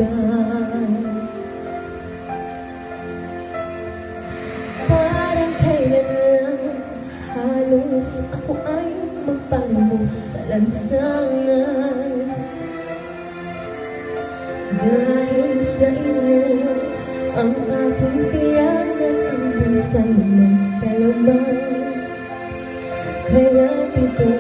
kaibigan. Parang kailan lang halos ako ay magpalubos sa lansangan. Dahil sa iyo, ang aking tiyanan, ang busay ng kalaman. Kaya ito